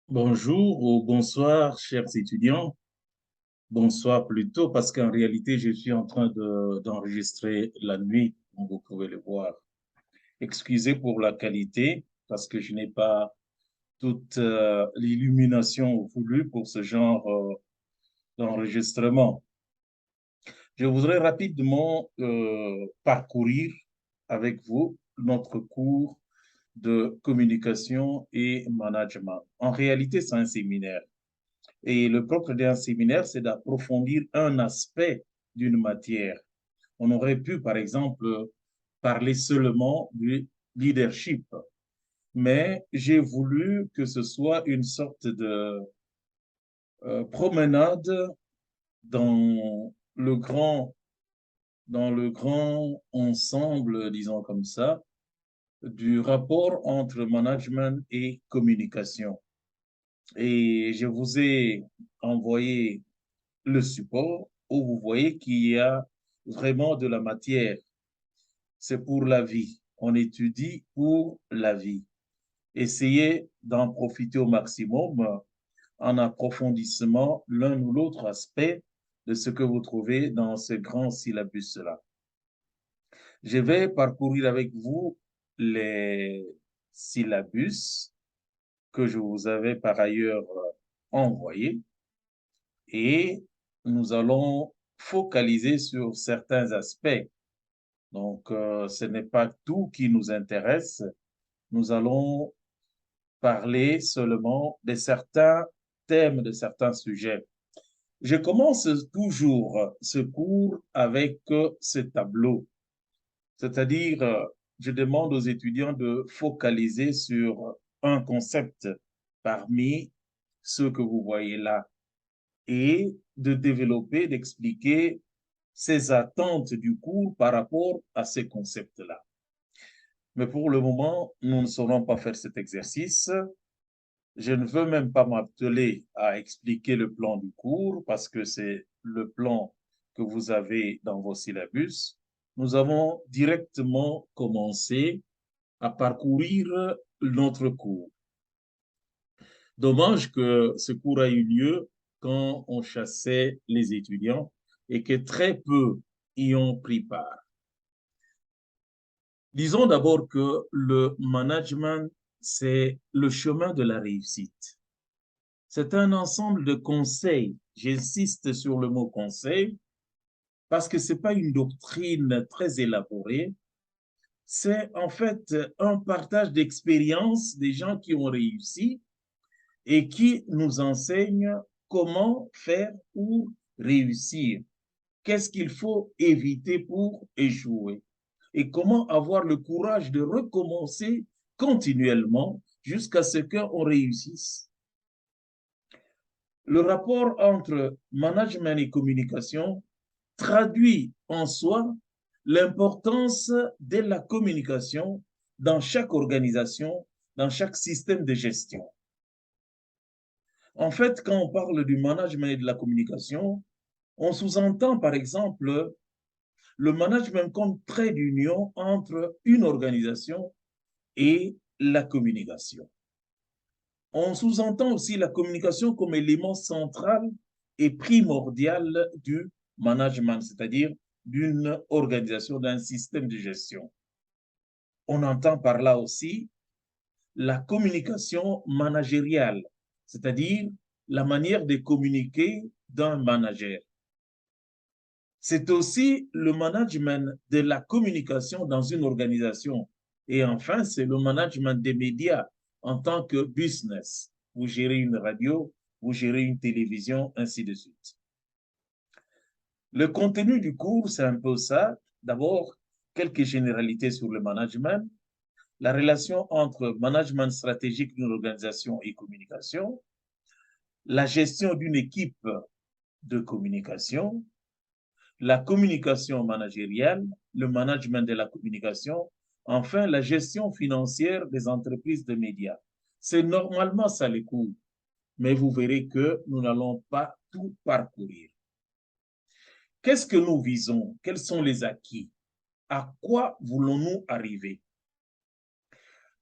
Bonjour ou bonsoir, chers étudiants. Bonsoir plutôt, parce qu'en réalité, je suis en train d'enregistrer la nuit, comme vous pouvez le voir. Excusez pour la qualité, parce que je n'ai pas toute l'illumination voulue pour ce genre d'enregistrement. Je voudrais rapidement parcourir avec vous notre cours de communication et management. En réalité, c'est un séminaire. Et le propre d'un séminaire, c'est d'approfondir un aspect d'une matière. On aurait pu, par exemple, parler seulement du leadership, mais j'ai voulu que ce soit une sorte de promenade dans dans le grand ensemble, disons comme ça, du rapport entre management et communication. Et je vous ai envoyé le support où vous voyez qu'il y a vraiment de la matière. C'est pour la vie. On étudie pour la vie. Essayez d'en profiter au maximum en approfondissement l'un ou l'autre aspect de ce que vous trouvez dans ce grand syllabus-là. Je vais parcourir avec vous les syllabus que je vous avais par ailleurs envoyés et nous allons focaliser sur certains aspects. Donc, ce n'est pas tout qui nous intéresse. Nous allons parler seulement de certains thèmes, de certains sujets. Je commence toujours ce cours avec ce tableau, c'est-à-dire, je demande aux étudiants de focaliser sur un concept parmi ceux que vous voyez là et de développer, d'expliquer ses attentes du cours par rapport à ces concepts-là. Mais pour le moment, nous ne saurons pas faire cet exercice. Je ne veux même pas m'atteler à expliquer le plan du cours parce que c'est le plan que vous avez dans vos syllabus. Nous avons directement commencé à parcourir notre cours. Dommage que ce cours a eu lieu quand on chassait les étudiants et que très peu y ont pris part. Disons d'abord que le management, c'est le chemin de la réussite. C'est un ensemble de conseils. J'insiste sur le mot conseil parce que ce n'est pas une doctrine très élaborée. C'est en fait un partage d'expériences des gens qui ont réussi et qui nous enseignent comment faire pour réussir. Qu'est-ce qu'il faut éviter pour échouer? Et comment avoir le courage de recommencer continuellement jusqu'à ce qu'on réussisse. Le rapport entre management et communication traduit en soi l'importance de la communication dans chaque organisation, dans chaque système de gestion. En fait, quand on parle du management et de la communication, on sous-entend par exemple le management comme trait d'union entre une organisation et la communication. On sous-entend aussi la communication comme élément central et primordial du management, c'est-à-dire d'une organisation, d'un système de gestion. On entend par là aussi la communication managériale, c'est-à-dire la manière de communiquer d'un manager. C'est aussi le management de la communication dans une organisation. Et enfin, c'est le management des médias en tant que business. Vous gérez une radio, vous gérez une télévision, ainsi de suite. Le contenu du cours, c'est un peu ça. D'abord, quelques généralités sur le management, la relation entre management stratégique d'une organisation et communication, la gestion d'une équipe de communication, la communication managériale, le management de la communication, enfin la gestion financière des entreprises de médias. C'est normalement ça les cours, mais vous verrez que nous n'allons pas tout parcourir. Qu'est-ce que nous visons? Quels sont les acquis? À quoi voulons-nous arriver?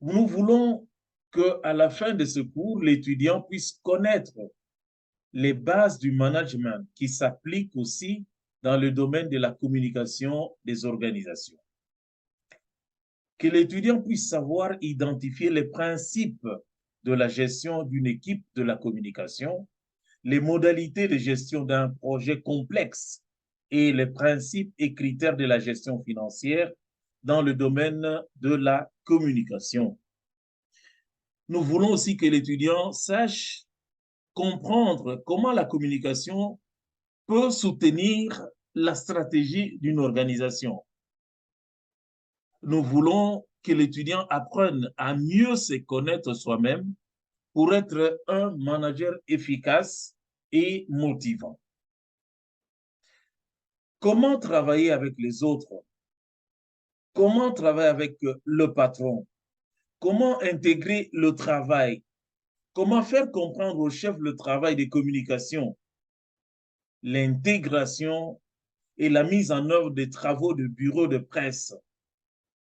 Nous voulons qu'à la fin de ce cours, l'étudiant puisse connaître les bases du management qui s'appliquent aussi dans le domaine de la communication des organisations. Que l'étudiant puisse savoir identifier les principes de la gestion d'une équipe de la communication, les modalités de gestion d'un projet complexe et les principes et critères de la gestion financière dans le domaine de la communication. Nous voulons aussi que l'étudiant sache comprendre comment la communication peut soutenir la stratégie d'une organisation. Nous voulons que l'étudiant apprenne à mieux se connaître soi-même pour être un manager efficace et motivant. Comment travailler avec les autres? Comment travailler avec le patron? Comment intégrer le travail? Comment faire comprendre au chef le travail de communication? L'intégration et la mise en œuvre des travaux de bureau de presse.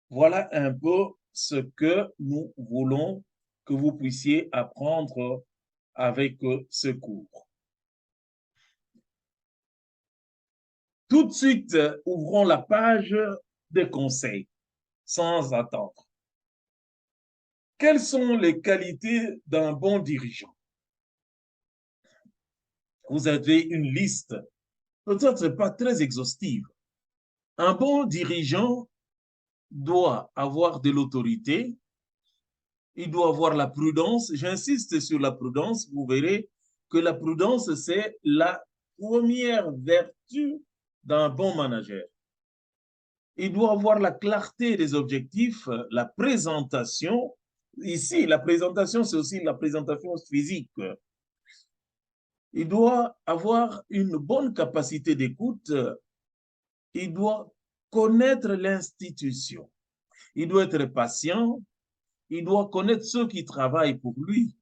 Voilà un peu ce que nous voulons que vous puissiez apprendre avec ce cours. Tout de suite, ouvrons la page des conseils, sans attendre. Quelles sont les qualités d'un bon dirigeant? Vous avez une liste, peut-être pas très exhaustive. Un bon dirigeant doit avoir de l'autorité, il doit avoir la prudence. J'insiste sur la prudence, vous verrez que la prudence, c'est la première vertu d'un bon manager. Il doit avoir la clarté des objectifs, la présentation. Ici, la présentation, c'est aussi la présentation physique. Il doit avoir une bonne capacité d'écoute. Il doit connaître l'institution. Il doit être patient. Il doit connaître ceux qui travaillent pour lui.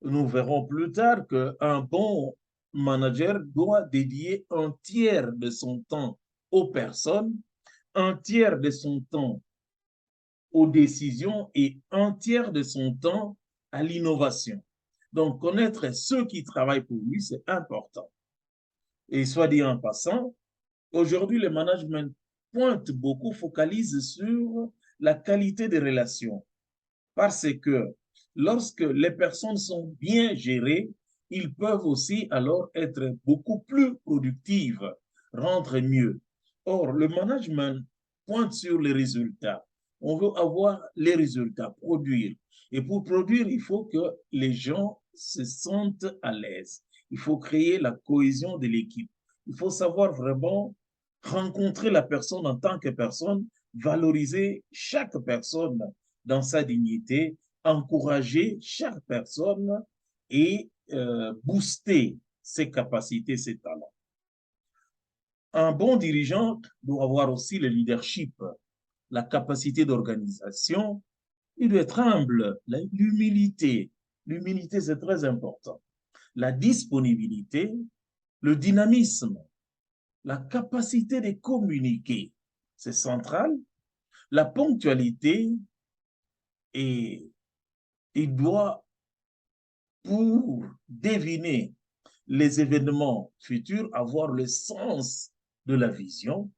Nous verrons plus tard qu'un bon manager doit dédier un tiers de son temps aux personnes, un tiers de son temps aux décisions et un tiers de son temps à l'innovation. Donc, connaître ceux qui travaillent pour lui, c'est important. Et soit dit en passant, aujourd'hui, le management pointe beaucoup, focalise sur la qualité des relations. Parce que lorsque les personnes sont bien gérées, ils peuvent aussi alors être beaucoup plus productives, rendre mieux. Or, le management pointe sur les résultats. On veut avoir les résultats, produire. Et pour produire, il faut que les gens se sentent à l'aise. Il faut créer la cohésion de l'équipe. Il faut savoir vraiment rencontrer la personne en tant que personne, valoriser chaque personne dans sa dignité, encourager chaque personne et booster ses capacités, ses talents. Un bon dirigeant doit avoir aussi le leadership, la capacité d'organisation. Il doit être humble, l'humilité. L'humilité, c'est très important. La disponibilité, le dynamisme, la capacité de communiquer, c'est central. La ponctualité, et il doit, pour deviner les événements futurs, avoir le sens de la vision,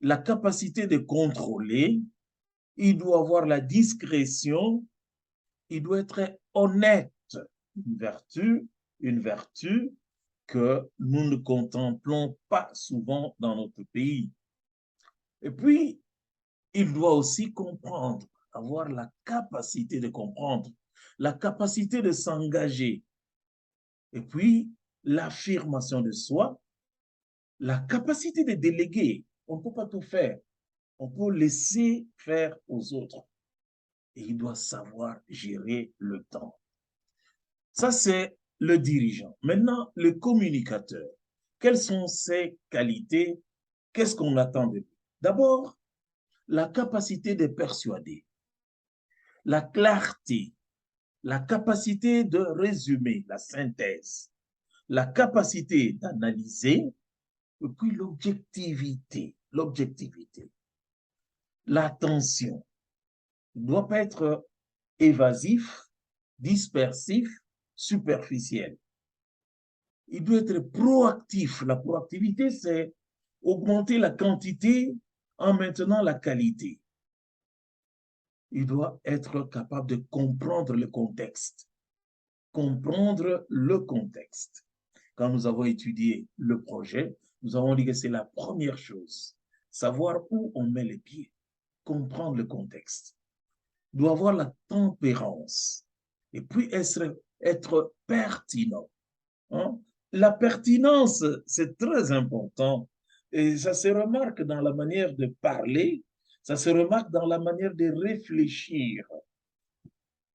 la capacité de contrôler, il doit avoir la discrétion, il doit être honnête, une vertu que nous ne contemplons pas souvent dans notre pays. Et puis, il doit aussi comprendre, avoir la capacité de comprendre, la capacité de s'engager. Et puis, l'affirmation de soi, la capacité de déléguer. On ne peut pas tout faire. On peut laisser faire aux autres. Et il doit savoir gérer le temps. Ça, c'est le dirigeant. Maintenant, le communicateur. Quelles sont ses qualités? Qu'est-ce qu'on attend de lui? D'abord, la capacité de persuader, la clarté, la capacité de résumer, la synthèse, la capacité d'analyser, et puis l'objectivité, l'attention. Il ne doit pas être évasif, dispersif, superficiel. Il doit être proactif. La proactivité, c'est augmenter la quantité en maintenant la qualité. Il doit être capable de comprendre le contexte. Comprendre le contexte. Quand nous avons étudié le projet, nous avons dit que c'est la première chose. Savoir où on met les pieds. Comprendre le contexte. Il doit avoir la tempérance. Et puis être pertinent. Hein? La pertinence, c'est très important. Et ça se remarque dans la manière de parler, ça se remarque dans la manière de réfléchir.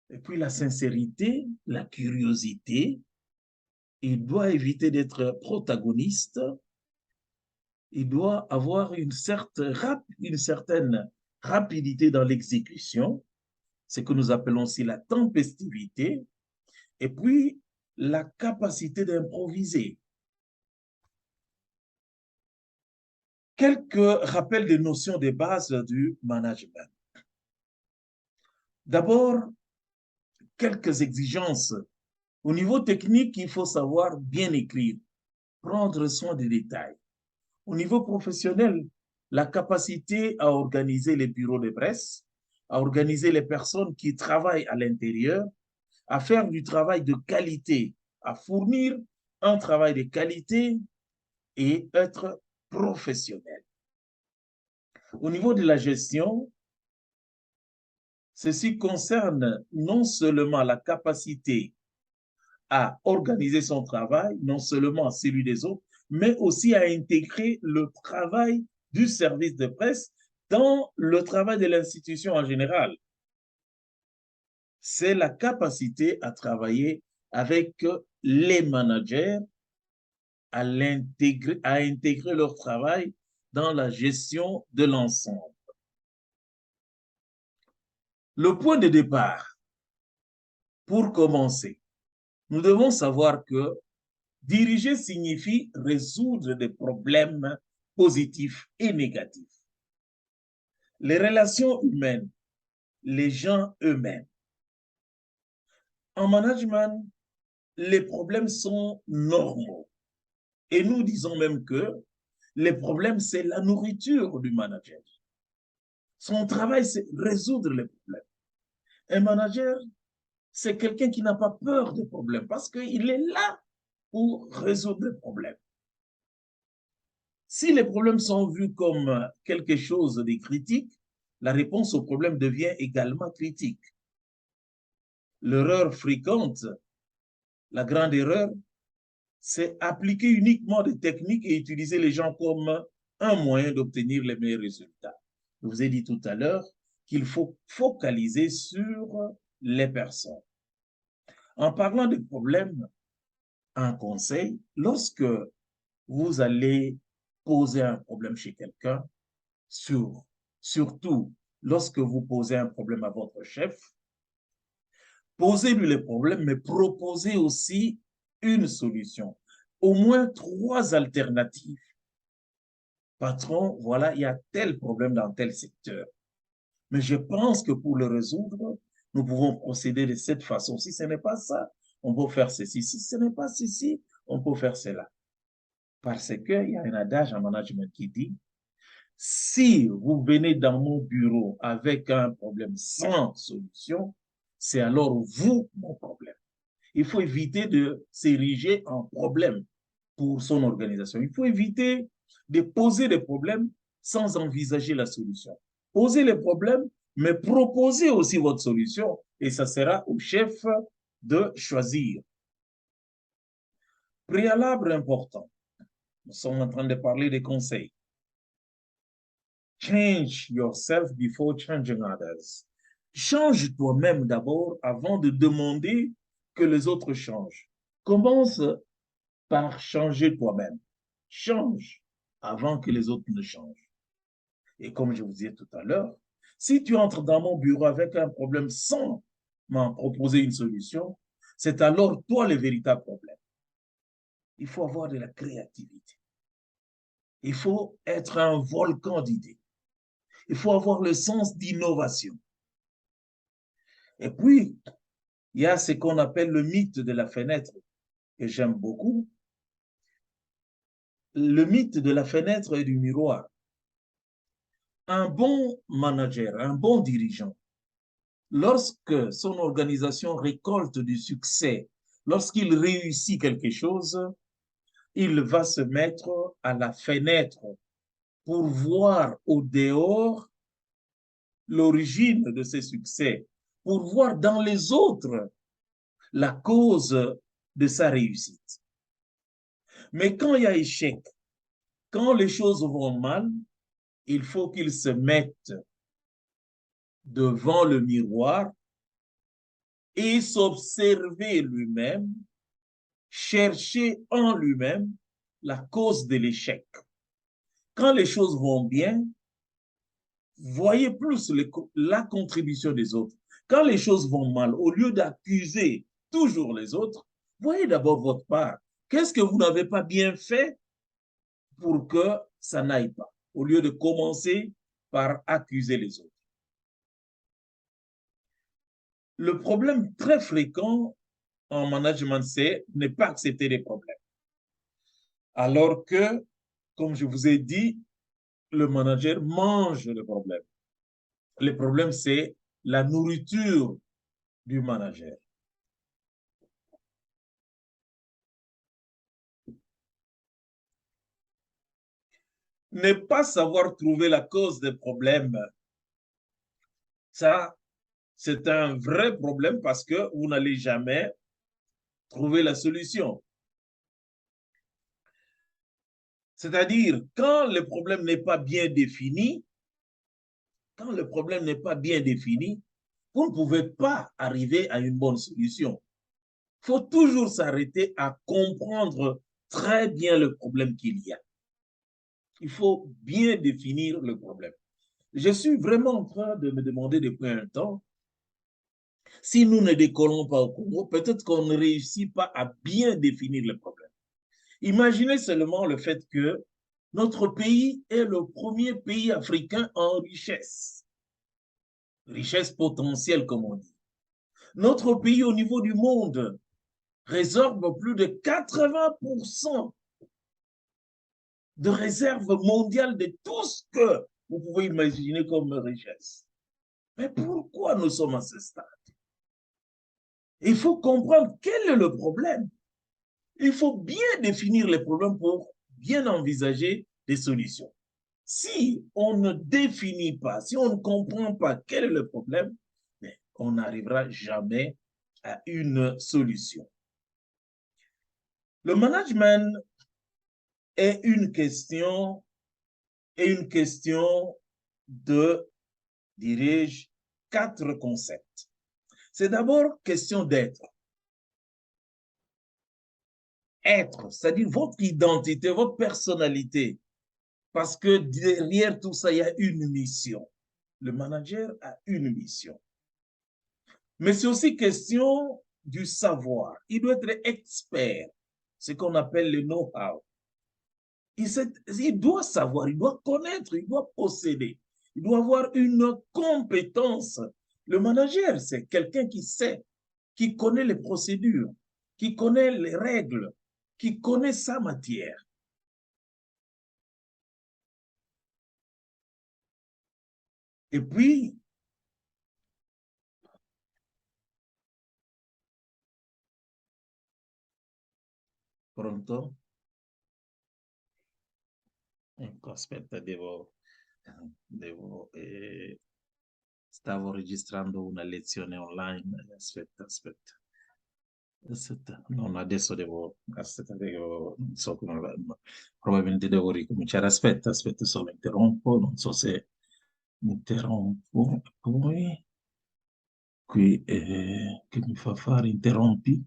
Et puis la sincérité, la curiosité, il doit éviter d'être protagoniste, il doit avoir une certaine rapidité dans l'exécution, ce que nous appelons aussi la tempestivité, et puis la capacité d'improviser. Quelques rappels des notions de base du management. D'abord, quelques exigences. Au niveau technique, il faut savoir bien écrire, prendre soin des détails. Au niveau professionnel, la capacité à organiser les bureaux de presse, à organiser les personnes qui travaillent à l'intérieur, à faire du travail de qualité, à fournir un travail de qualité et être professionnel. Au niveau de la gestion, ceci concerne non seulement la capacité à organiser son travail, non seulement celui des autres, mais aussi à intégrer le travail du service de presse dans le travail de l'institution en général. C'est la capacité à travailler avec les managers, à intégrer leur travail dans la gestion de l'ensemble. Le point de départ, pour commencer, nous devons savoir que diriger signifie résoudre des problèmes positifs et négatifs. Les relations humaines, les gens eux-mêmes. En management, les problèmes sont normaux. Et nous disons même que les problèmes, c'est la nourriture du manager. Son travail, c'est résoudre les problèmes. Un manager, c'est quelqu'un qui n'a pas peur des problèmes parce qu'il est là pour résoudre les problèmes. Si les problèmes sont vus comme quelque chose de critique, la réponse au problème devient également critique. L'erreur fréquente, la grande erreur, c'est appliquer uniquement des techniques et utiliser les gens comme un moyen d'obtenir les meilleurs résultats. Je vous ai dit tout à l'heure qu'il faut focaliser sur les personnes. En parlant de problèmes, un conseil, lorsque vous allez poser un problème chez quelqu'un, surtout lorsque vous posez un problème à votre chef, posez-lui le problème, mais proposez aussi une solution. Au moins 3 alternatives. Patron, voilà, il y a tel problème dans tel secteur. Mais je pense que pour le résoudre, nous pouvons procéder de cette façon. Si ce n'est pas ça, on peut faire ceci. Si ce n'est pas ceci, on peut faire cela. Parce qu'il y a un adage en management qui dit, si vous venez dans mon bureau avec un problème sans solution, c'est alors vous mon problème. Il faut éviter de s'ériger en problème pour son organisation. Il faut éviter de poser des problèmes sans envisager la solution. Posez les problèmes, mais proposez aussi votre solution et ça sera au chef de choisir. Préalable important. Nous sommes en train de parler des conseils. Change yourself before changing others. Change toi-même d'abord avant de demander que les autres changent. Commence par changer toi-même. Change avant que les autres ne changent. Et comme je vous disais tout à l'heure, si tu entres dans mon bureau avec un problème sans m'en proposer une solution, c'est alors toi le véritable problème. Il faut avoir de la créativité. Il faut être un volcan d'idées. Il faut avoir le sens d'innovation. Et puis, il y a ce qu'on appelle le mythe de la fenêtre, que j'aime beaucoup. Le mythe de la fenêtre et du miroir. Un bon manager, un bon dirigeant, lorsque son organisation récolte du succès, lorsqu'il réussit quelque chose, il va se mettre à la fenêtre pour voir au dehors l'origine de ses succès, pour voir dans les autres la cause de sa réussite. Mais quand il y a échec, quand les choses vont mal, il faut qu'il se mette devant le miroir et s'observer lui-même, chercher en lui-même la cause de l'échec. Quand les choses vont bien, voyez plus la contribution des autres. Quand les choses vont mal, au lieu d'accuser toujours les autres, voyez d'abord votre part. Qu'est-ce que vous n'avez pas bien fait pour que ça n'aille pas, au lieu de commencer par accuser les autres? Le problème très fréquent en management, c'est ne pas accepter les problèmes. Alors que, comme je vous ai dit, le manager mange le problème. Le problème, c'est la nourriture du manager. Ne pas savoir trouver la cause des problèmes, ça, c'est un vrai problème parce que vous n'allez jamais trouver la solution. C'est-à-dire, quand le problème n'est pas bien défini, quand le problème n'est pas bien défini, vous ne pouvez pas arriver à une bonne solution. Il faut toujours s'arrêter à comprendre très bien le problème qu'il y a. Il faut bien définir le problème. Je suis vraiment en train de me demander depuis un temps, si nous ne décollons pas au Congo, peut-être qu'on ne réussit pas à bien définir le problème. Imaginez seulement le fait que notre pays est le premier pays africain en richesse, richesse potentielle comme on dit. Notre pays au niveau du monde résorbe plus de 80% de réserves mondiales de tout ce que vous pouvez imaginer comme richesse. Mais pourquoi nous sommes à ce stade? Il faut comprendre quel est le problème. Il faut bien définir les problèmes pour bien envisager des solutions. Si on ne définit pas, si on ne comprend pas quel est le problème, on n'arrivera jamais à une solution. Le management est une question de, dirais-je, 4 concepts. C'est d'abord question d'être. Être, c'est-à-dire votre identité, votre personnalité. Parce que derrière tout ça, il y a une mission. Le manager a une mission. Mais c'est aussi question du savoir. Il doit être expert, ce qu'on appelle le know-how. Il doit savoir, il doit connaître, il doit posséder. Il doit avoir une compétence. Le manager, c'est quelqu'un qui sait, qui connaît les procédures, qui connaît les règles, qui connaît sa matière. Et puis, pronto, ecco, aspetta, stavo registrando una lezione online, aspetta. No, adesso non so come probabilmente devo ricominciare. Aspetta, solo interrompo, non so se mi interrompo, poi qui che mi fa fare interrompi.